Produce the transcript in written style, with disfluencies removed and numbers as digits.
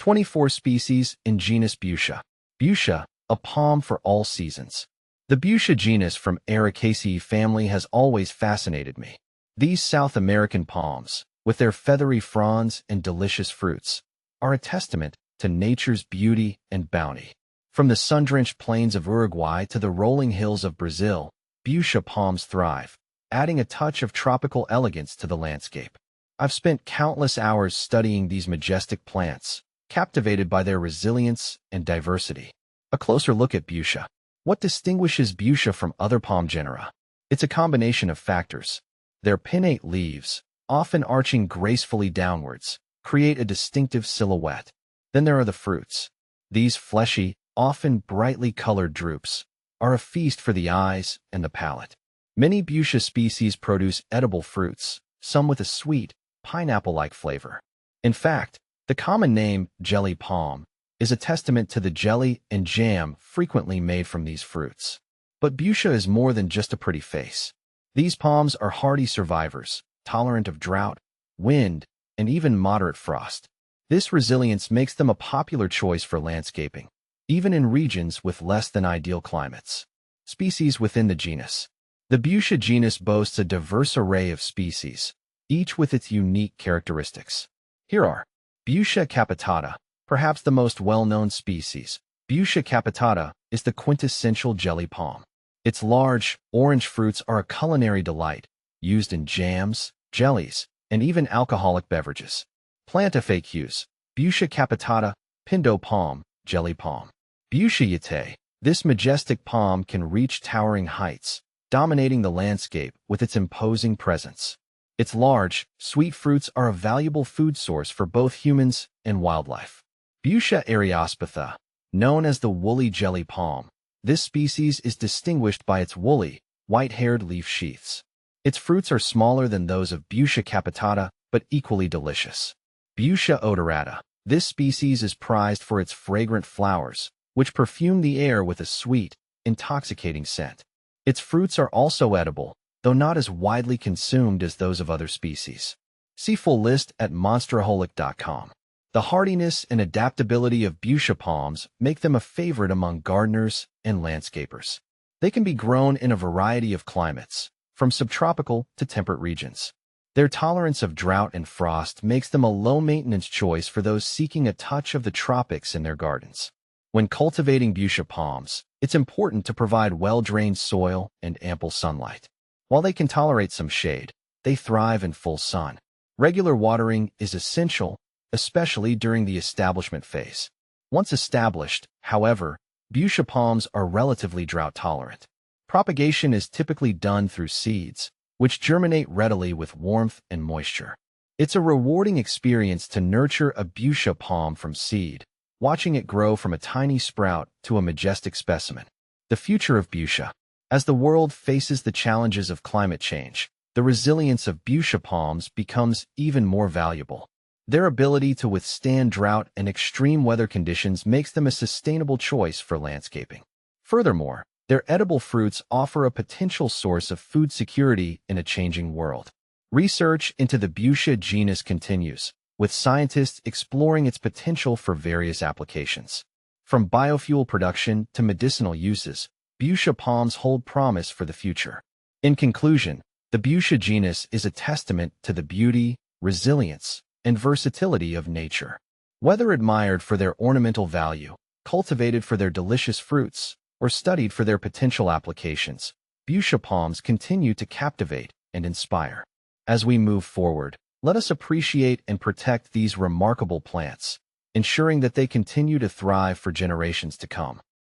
24 species in genus Butia. Butia, a palm for all seasons. The Butia genus from Ericaceae family has always fascinated me. These South American palms, with their feathery fronds and delicious fruits, are a testament to nature's beauty and bounty. From the sun-drenched plains of Uruguay to the rolling hills of Brazil, Butia palms thrive, adding a touch of tropical elegance to the landscape. I've spent countless hours studying these majestic plants, captivated by their resilience and diversity. A closer look at Butia. What distinguishes Butia from other palm genera? It's a combination of factors. Their pinnate leaves, often arching gracefully downwards, create a distinctive silhouette. Then there are the fruits. These fleshy, often brightly colored drupes are a feast for the eyes and the palate. Many Butia species produce edible fruits, some with a sweet, pineapple-like flavor. In fact, the common name jelly palm is a testament to the jelly and jam frequently made from these fruits. But Butia is more than just a pretty face. These palms are hardy survivors, tolerant of drought, wind, and even moderate frost. This resilience makes them a popular choice for landscaping, even in regions with less than ideal climates. Species within the genus. The Butia genus boasts a diverse array of species, each with its unique characteristics. Here are Butia capitata, perhaps the most well-known species. Butia capitata is the quintessential jelly palm. Its large, orange fruits are a culinary delight, used in jams, jellies, and even alcoholic beverages. Plant FAQs. Butia capitata, pindo palm, jelly palm. Butia. This majestic palm can reach towering heights, dominating the landscape with its imposing presence. Its large, sweet fruits are a valuable food source for both humans and wildlife. Butia eriospatha, known as the woolly jelly palm. This species is distinguished by its woolly, white-haired leaf sheaths. Its fruits are smaller than those of Butia capitata, but equally delicious. Butia odorata. This species is prized for its fragrant flowers, which perfume the air with a sweet, intoxicating scent. Its fruits are also edible, though not as widely consumed as those of other species. See full list at monsteraholic.com. The hardiness and adaptability of Butia palms make them a favorite among gardeners and landscapers. They can be grown in a variety of climates, from subtropical to temperate regions. Their tolerance of drought and frost makes them a low-maintenance choice for those seeking a touch of the tropics in their gardens. When cultivating Butia palms, it's important to provide well-drained soil and ample sunlight. While they can tolerate some shade, they thrive in full sun. Regular watering is essential, especially during the establishment phase. Once established, however, Butia palms are relatively drought-tolerant. Propagation is typically done through seeds, which germinate readily with warmth and moisture. It's a rewarding experience to nurture a Butia palm from seed, watching it grow from a tiny sprout to a majestic specimen. The future of Butia. As the world faces the challenges of climate change, the resilience of Butia palms becomes even more valuable. Their ability to withstand drought and extreme weather conditions makes them a sustainable choice for landscaping. Furthermore, their edible fruits offer a potential source of food security in a changing world. Research into the Butia genus continues, with scientists exploring its potential for various applications. From biofuel production to medicinal uses, Butia palms hold promise for the future. In conclusion, the Butia genus is a testament to the beauty, resilience, and versatility of nature. Whether admired for their ornamental value, cultivated for their delicious fruits, or studied for their potential applications, Butia palms continue to captivate and inspire. As we move forward, let us appreciate and protect these remarkable plants, ensuring that they continue to thrive for generations to come.